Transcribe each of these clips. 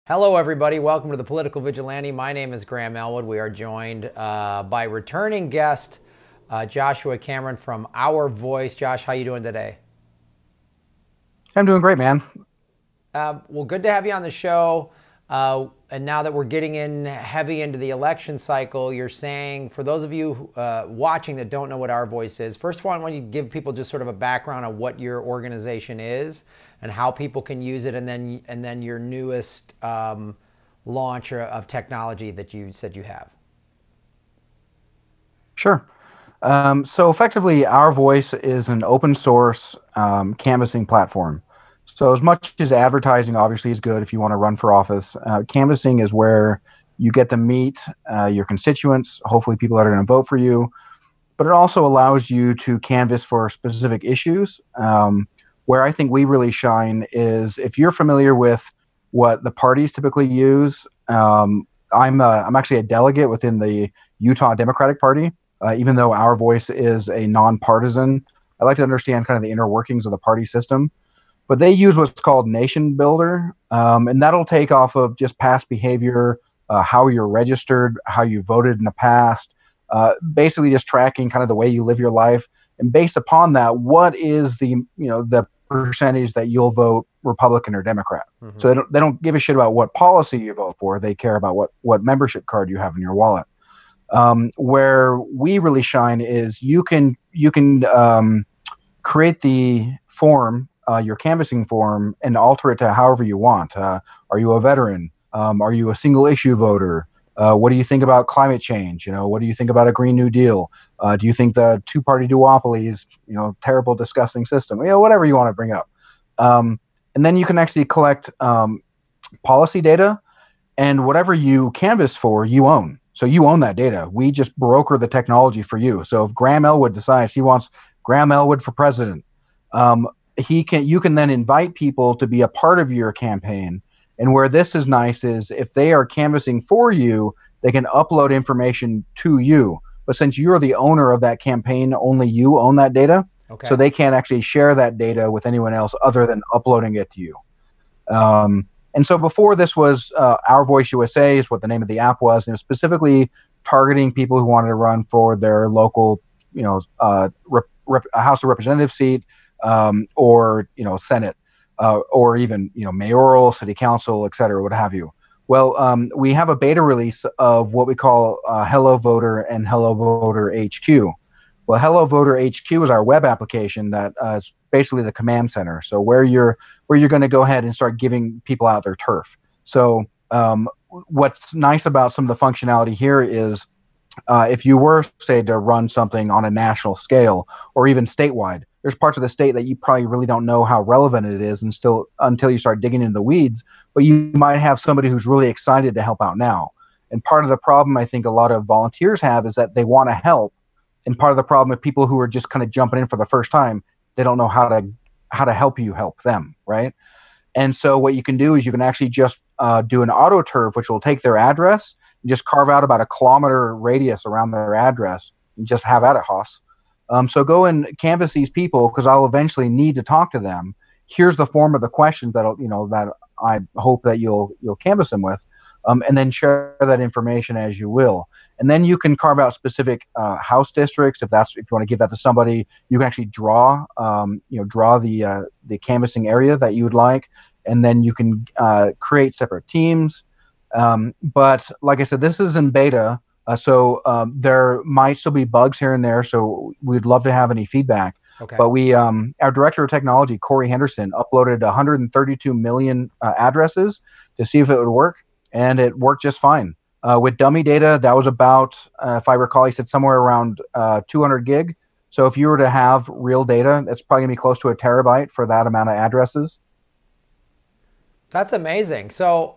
Hello, everybody. Welcome to the Political Vigilante. My name is Graham Elwood. We are joined by returning guest Joshua Cameron from Our Voice. Josh, how you doing today? I'm doing great, man. Well, good to have you on the show. And now that we're getting in heavy into the election cycle, you're saying, for those of you watching that don't know what Our Voice is, first of all, I want you to give people just sort of a background on what your organization is and how people can use it, and then your newest launch of technology that you said you have. Sure. So effectively, Our Voice is an open source canvassing platform. So as much as advertising obviously is good if you want to run for office, canvassing is where you get to meet your constituents, hopefully people that are going to vote for you. But it also allows you to canvass for specific issues. Where I think we really shine is if you're familiar with what the parties typically use. I'm actually a delegate within the Utah Democratic Party, even though Our Voice is a nonpartisan. I like to understand kind of the inner workings of the party system. But they use what's called Nation Builder, and that'll take off of just past behavior, how you're registered, how you voted in the past, basically just tracking kind of the way you live your life. And based upon that, what is the percentage that you'll vote Republican or Democrat? Mm-hmm. So they don't give a shit about what policy you vote for. They care about what membership card you have in your wallet. Where we really shine is you can create the form, your canvassing form, and alter it to however you want. Are you a veteran? Are you a single issue voter? What do you think about climate change? What do you think about a Green New Deal? Do you think the two-party duopoly is, terrible, disgusting system? Whatever you want to bring up. And then you can actually collect policy data, and whatever you canvass for, you own. So you own that data. We just broker the technology for you. So if Graham Elwood decides he wants Graham Elwood for president, you can then invite people to be a part of your campaign. And where this is nice is if they are canvassing for you, they can upload information to you. But since you're the owner of that campaign, only you own that data. Okay. So they can't actually share that data with anyone else other than uploading it to you. And so before this was Our Voice USA is what the name of the app was. And it was specifically targeting people who wanted to run for their local, House of Representatives seat or, Senate. Or even mayoral, city council, et cetera, what have you. Well, we have a beta release of what we call Hello Voter and Hello Voter HQ. Well, Hello Voter HQ is our web application that is basically the command center. So where you're going to go ahead and start giving people out their turf. So what's nice about some of the functionality here is if you were, say, to run something on a national scale or even statewide, there's parts of the state that you probably really don't know how relevant it is until you start digging into the weeds, but you might have somebody who's really excited to help out now. And part of the problem I think a lot of volunteers have is that they want to help. And part of the problem with people who are just kind of jumping in for the first time, they don't know how to help you help them, right? And so what you can do is you can actually just do an auto turf, which will take their address and just carve out about a kilometer radius around their address and just have at it, Hoss. So go and canvass these people because I'll eventually need to talk to them. Here's the form of the questions that I hope that you'll canvass them with, and then share that information as you will. And then you can carve out specific house districts if you want to give that to somebody. You can actually draw the canvassing area that you would like, and then you can create separate teams. But like I said, this is in beta. So there might still be bugs here and there, so we'd love to have any feedback. Okay. But our director of technology, Corey Henderson, uploaded 132 million addresses to see if it would work, and it worked just fine. With dummy data, that was about, if I recall, he said somewhere around 200 gig. So if you were to have real data, that's probably going to be close to a terabyte for that amount of addresses. That's amazing. So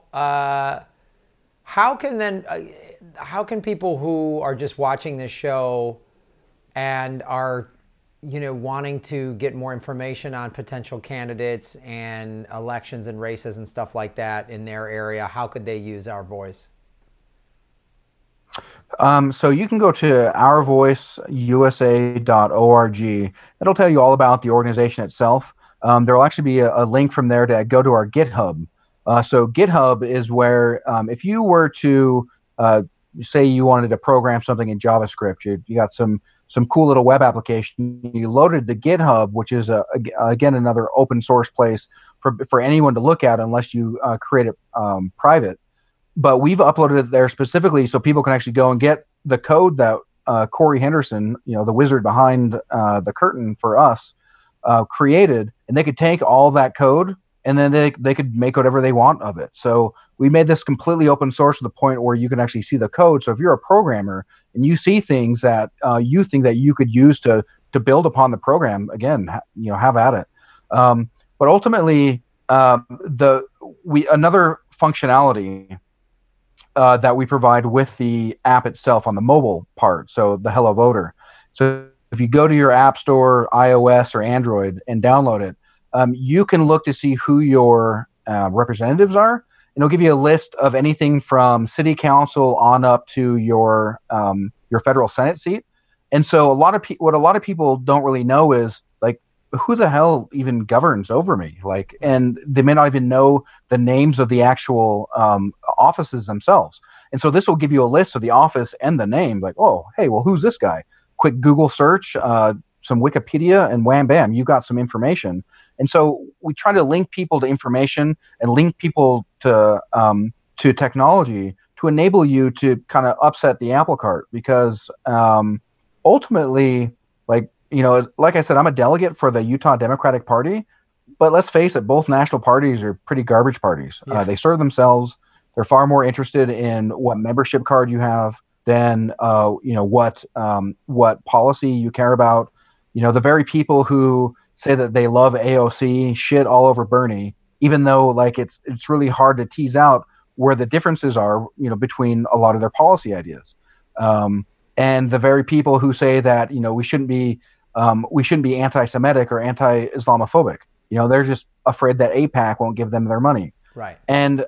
how can people who are just watching this show and are, wanting to get more information on potential candidates and elections and races and stuff like that in their area, how could they use Our Voice? So you can go to ourvoiceusa.org. It'll tell you all about the organization itself. There will actually be a link from there to go to our GitHub. So GitHub is where if you were to say you wanted to program something in JavaScript, you got some cool little web application, you loaded to GitHub, which is again another open source place for anyone to look at unless you create it private. But we've uploaded it there specifically so people can actually go and get the code that Corey Henderson, the wizard behind the curtain for us, created, and they could take all that code and then they could make whatever they want of it. So we made this completely open source to the point where you can actually see the code. So if you're a programmer and you see things that you think that you could use to build upon the program, again, have at it. But ultimately, another functionality that we provide with the app itself on the mobile part, so the Hello Voter. So if you go to your app store, iOS or Android, and download it, you can look to see who your representatives are, and it'll give you a list of anything from city council on up to your federal Senate seat. And so what a lot of people don't really know is, like, who the hell even governs over me? Like, and they may not even know the names of the actual offices themselves. And so this will give you a list of the office and the name. Like, oh, hey, well, who's this guy? Quick Google search, some Wikipedia, and wham, bam, you got some information. And so we try to link people to information and link people to technology to enable you to kind of upset the apple cart, because ultimately, like I said, I'm a delegate for the Utah Democratic Party, but let's face it, both national parties are pretty garbage parties. Yeah. They serve themselves. They're far more interested in what membership card you have than what policy you care about. The very people who say that they love AOC shit all over Bernie, even though like it's really hard to tease out where the differences are, between a lot of their policy ideas. And the very people who say that we shouldn't be anti-Semitic or anti-Islamophobic, they're just afraid that AIPAC won't give them their money. Right. And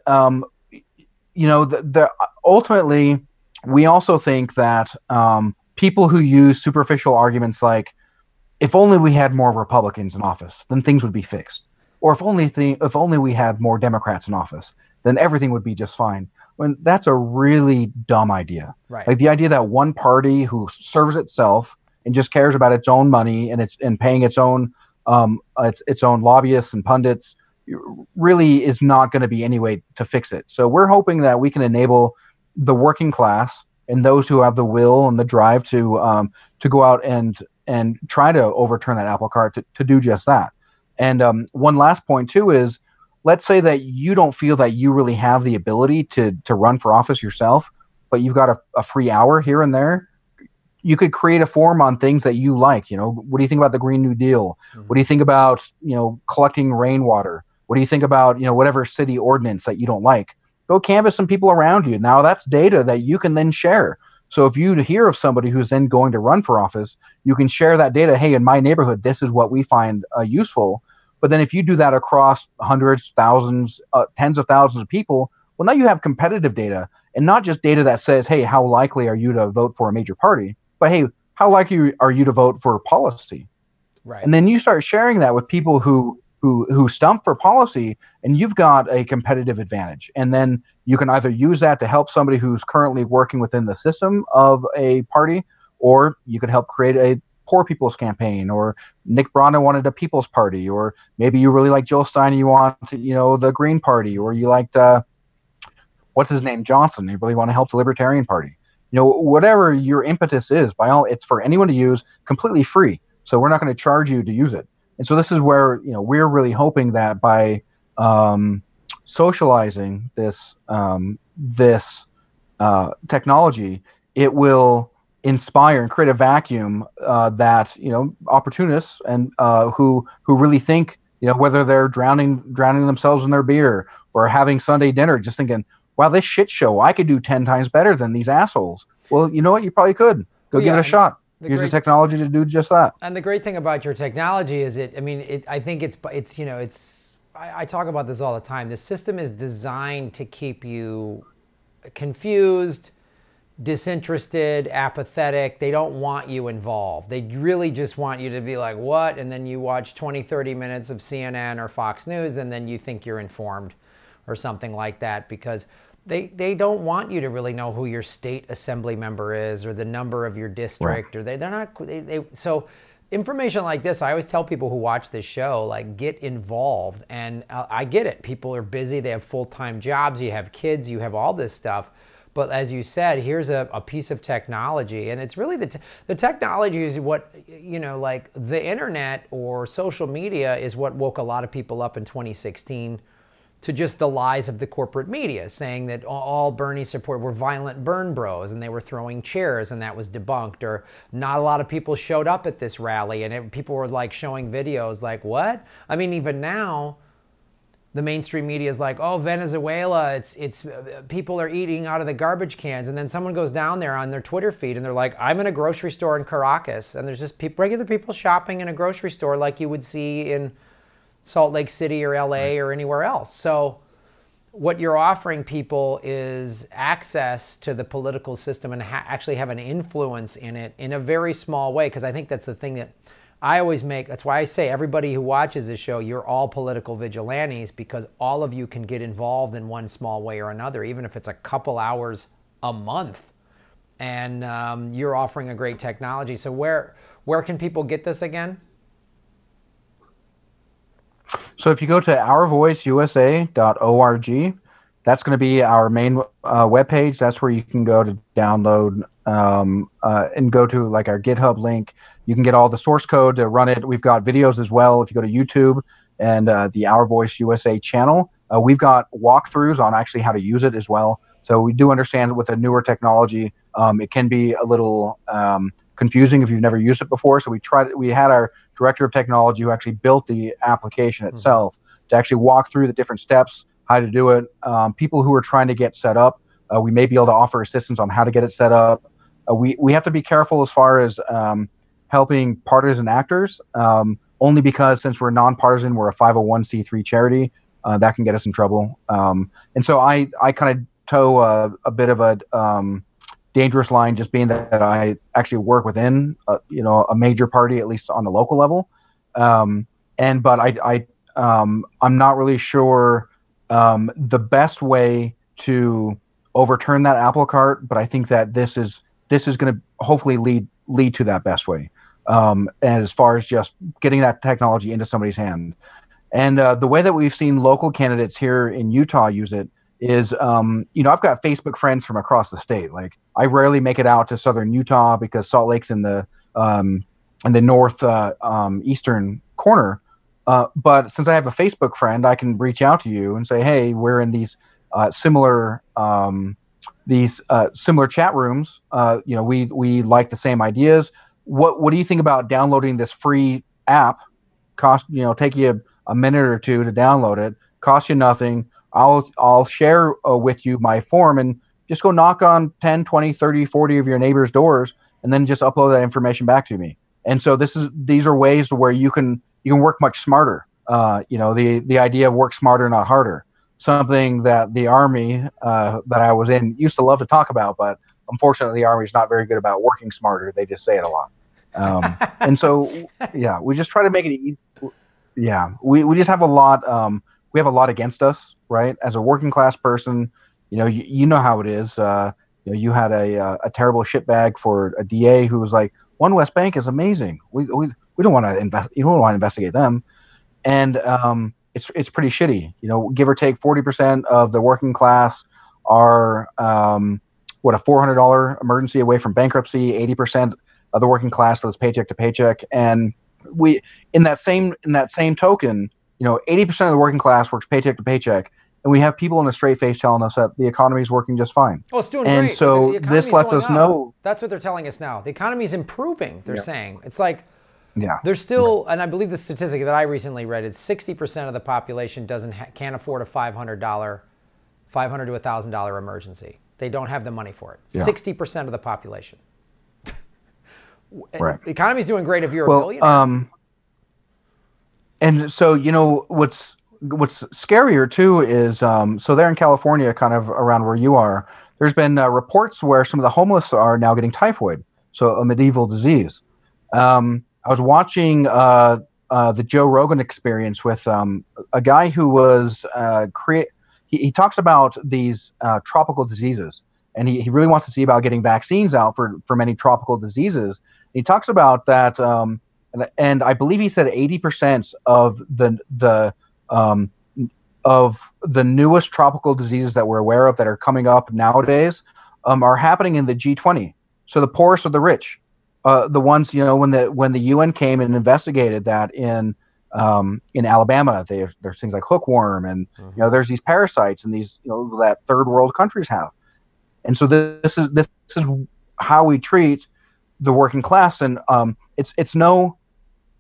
ultimately, we also think that people who use superficial arguments like, if only we had more Republicans in office, then things would be fixed. Or if only we had more Democrats in office, then everything would be just fine. When that's a really dumb idea. Right. Like the idea that one party who serves itself and just cares about its own money and paying its own lobbyists and pundits really is not going to be any way to fix it. So we're hoping that we can enable the working class and those who have the will and the drive to go out and try to overturn that apple cart to do just that. And one last point too is, let's say that you don't feel that you really have the ability to run for office yourself, but you've got a free hour here and there. You could create a form on things that you like. What do you think about the Green New Deal? Mm-hmm. What do you think about, collecting rainwater? What do you think about, whatever city ordinance that you don't like? Go canvass some people around you. Now that's data that you can then share. So if you hear of somebody who's then going to run for office, you can share that data. Hey, in my neighborhood, this is what we find useful. But then if you do that across hundreds, thousands, tens of thousands of people, well, now you have competitive data, and not just data that says, hey, how likely are you to vote for a major party? But hey, how likely are you to vote for policy? Right. And then you start sharing that with people who stump for policy, and you've got a competitive advantage. And then you can either use that to help somebody who's currently working within the system of a party, or you could help create a poor people's campaign, or Nick Brana wanted a people's party, or maybe you really like Joel Stein and you want, the Green Party, or you liked, what's his name, Johnson, you really want to help the Libertarian Party. Whatever your impetus is, it's for anyone to use, completely free. So we're not going to charge you to use it. And so this is where, we're really hoping that by socializing this technology, it will inspire and create a vacuum that opportunists and who really think whether they're drowning themselves in their beer or having Sunday dinner, just thinking, wow, this shit show, I could do 10 times better than these assholes. Well, you know what? You probably could. Go give it a shot. Use the technology to do just that. And the great thing about your technology is I talk about this all the time. The system is designed to keep you confused, disinterested, apathetic. They don't want you involved. They really just want you to be like, what? And then you watch 20, 30 minutes of CNN or Fox News, and then you think you're informed or something like that, because they don't want you to really know who your state assembly member is or the number of your district, or they're not. So information like this, I always tell people who watch this show, like, get involved. And I get it. People are busy. They have full-time jobs. You have kids. You have all this stuff. But as you said, here's a piece of technology. And it's really the technology is what, like the internet or social media is what woke a lot of people up in 2016 to just the lies of the corporate media, saying that all Bernie support were violent burn bros and they were throwing chairs, and that was debunked. Or not a lot of people showed up at this rally, and people were like showing videos like, what? I mean, even now, the mainstream media is like, oh, Venezuela, it's people are eating out of the garbage cans. And then someone goes down there on their Twitter feed and they're like, I'm in a grocery store in Caracas, and there's just regular people shopping in a grocery store like you would see in Salt Lake City or LA or anywhere else. So what you're offering people is access to the political system and actually have an influence in it in a very small way, because I think that's the thing that I always make. That's why I say everybody who watches this show, you're all political vigilantes, because all of you can get involved in one small way or another, even if it's a couple hours a month. And you're offering a great technology. So where can people get this again? So if you go to ourvoiceusa.org, that's going to be our main webpage. That's where you can go to download and go to like our GitHub link. You can get all the source code to run it. We've got videos as well. If you go to YouTube and the Our Voice USA channel, we've got walkthroughs on actually how to use it as well. So we do understand with a newer technology, it can be a little confusing if you've never used it before. So we had our director of technology who actually built the application itself to actually walk through the different steps, how to do it. People who are trying to get set up, we may be able to offer assistance on how to get it set up. We have to be careful as far as helping partisan actors, only because since we're nonpartisan, we're a 501c3 charity, that can get us in trouble. And so I kind of toe a bit of a dangerous line, just being that I actually work within a major party, at least on the local level. But I'm not really sure the best way to overturn that apple cart, but I think that this is going to hopefully lead to that best way, as far as just getting that technology into somebody's hand. And the way that we've seen local candidates here in Utah use it is, I've got Facebook friends from across the state. Like, I rarely make it out to southern Utah because Salt Lake's in the north eastern corner. But since I have a Facebook friend, I can reach out to you and say, hey, we're in these similar chat rooms. We like the same ideas. What do you think about downloading this free app? Take you a minute or two to download it. Cost you nothing. I'll share with you my form, and just go knock on 10, 20, 30, 40 of your neighbors' doors, and then just upload that information back to me. And so these are ways where you can work much smarter. The idea of work smarter, not harder. Something that the Army that I was in used to love to talk about, but unfortunately the Army is not very good about working smarter. They just say it a lot. And so, yeah, we just try to make it easy. Yeah, we just have a lot. We have a lot against us, right? As a working class person, you know how it is. You had a terrible shitbag for a DA who was like, One West Bank is amazing. We don't want to invest. You don't want to investigate them, and it's pretty shitty. Give or take 40% of the working class are a $400 emergency away from bankruptcy. 80% of the working class lives paycheck to paycheck, and we in that same token. 80% of the working class works paycheck to paycheck, and we have people in a straight face telling us that the economy is working just fine. Oh, it's doing great. And so this lets us know. That's what they're telling us now. The economy is improving, they're saying. It's like, yeah, there's still, and I believe the statistic that I recently read is 60% of the population can't afford a $500 to $1,000 emergency. They don't have the money for it. Yeah. 60% of the population. Right. The economy's doing great if you're a billionaire. And so, what's scarier too is, so there in California, kind of around where you are, there's been reports where some of the homeless are now getting typhoid, so a medieval disease. I was watching the Joe Rogan Experience with a guy who was he talks about these tropical diseases, and he really wants to see about getting vaccines out for many tropical diseases. He talks about that, and I believe he said 80% of the newest tropical diseases that we're aware of that are coming up nowadays are happening in the G20. So the poorest of the rich, the ones, you know, when the UN came and investigated that in Alabama, there's things like hookworm, and you know, there's these parasites and these, you know, that third world countries have. And so this is how we treat the working class, and it's no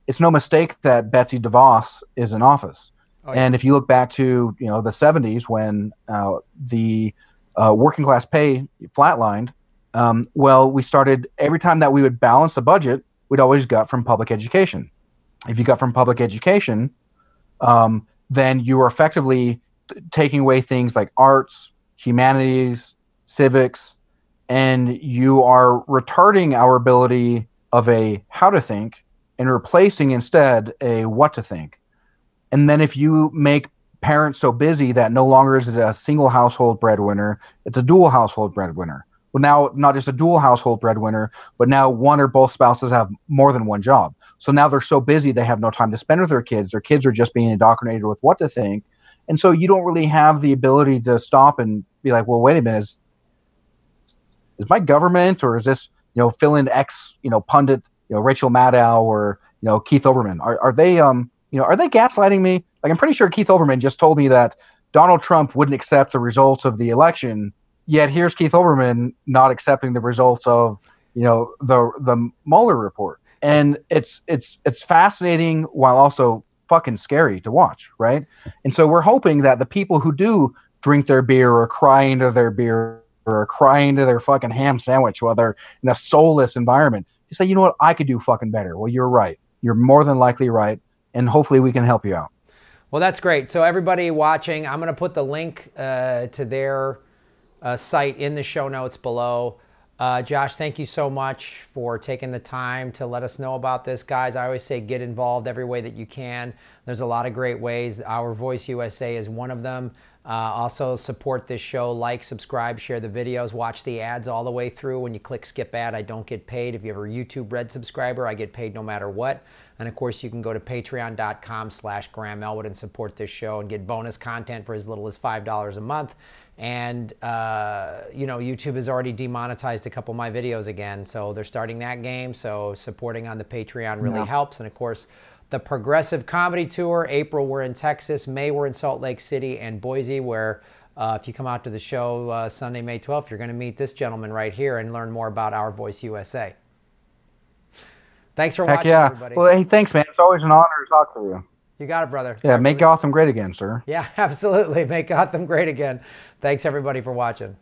mistake that Betsy DeVos is in office. Oh, yeah. And if you look back to, you know, the 70s when the working class pay flatlined, well, we started, every time that we would balance a budget, we'd always gut from public education. If you got from public education, then you were effectively taking away things like arts, humanities, civics, and you are retarding our ability of a how to think and replacing instead a what to think. And then if you make parents so busy that no longer is it a single household breadwinner, it's a dual household breadwinner. Well, now not just a dual household breadwinner, but now one or both spouses have more than one job. So now they're so busy they have no time to spend with their kids. Their kids are just being indoctrinated with what to think. And so you don't really have the ability to stop and be like, well, wait a minute, is my government, or is this, you know, fill in X, you know, pundit, you know, Rachel Maddow or, you know, Keith Olbermann, are they you know, are they gaslighting me? Like, I'm pretty sure Keith Olbermann just told me that Donald Trump wouldn't accept the results of the election, yet here's Keith Olbermann not accepting the results of, you know, the Mueller report. And it's fascinating while also fucking scary to watch, right? And so we're hoping that the people who do drink their beer or cry into their beer or cry into their fucking ham sandwich while they're in a soulless environment, you say, you know what, I could do fucking better. Well, you're right. You're more than likely right. And hopefully we can help you out. Well, that's great. So everybody watching, I'm going to put the link to their site in the show notes below. Josh, thank you so much for taking the time to let us know about this. Guys, I always say get involved every way that you can. There's a lot of great ways. Our Voice USA is one of them. Also support this show, like, subscribe, share the videos, watch the ads all the way through. When you click skip ad, I don't get paid. If you're a YouTube Red subscriber, I get paid no matter what. And of course, you can go to patreon.com/Graham Elwood and support this show and get bonus content for as little as $5 a month. And, you know, YouTube has already demonetized a couple of my videos again, so they're starting that game. So supporting on the Patreon really helps. And of course, the Progressive Comedy Tour, April we're in Texas, May we're in Salt Lake City and Boise, where if you come out to the show Sunday, May 12th, you're going to meet this gentleman right here and learn more about Our Voice USA. Thanks for watching, everybody. Well, hey, thanks, man. It's always an honor to talk to you. You got it, brother. Yeah, make Gotham great again, sir. Yeah, absolutely. Make Gotham great again. Thanks, everybody, for watching.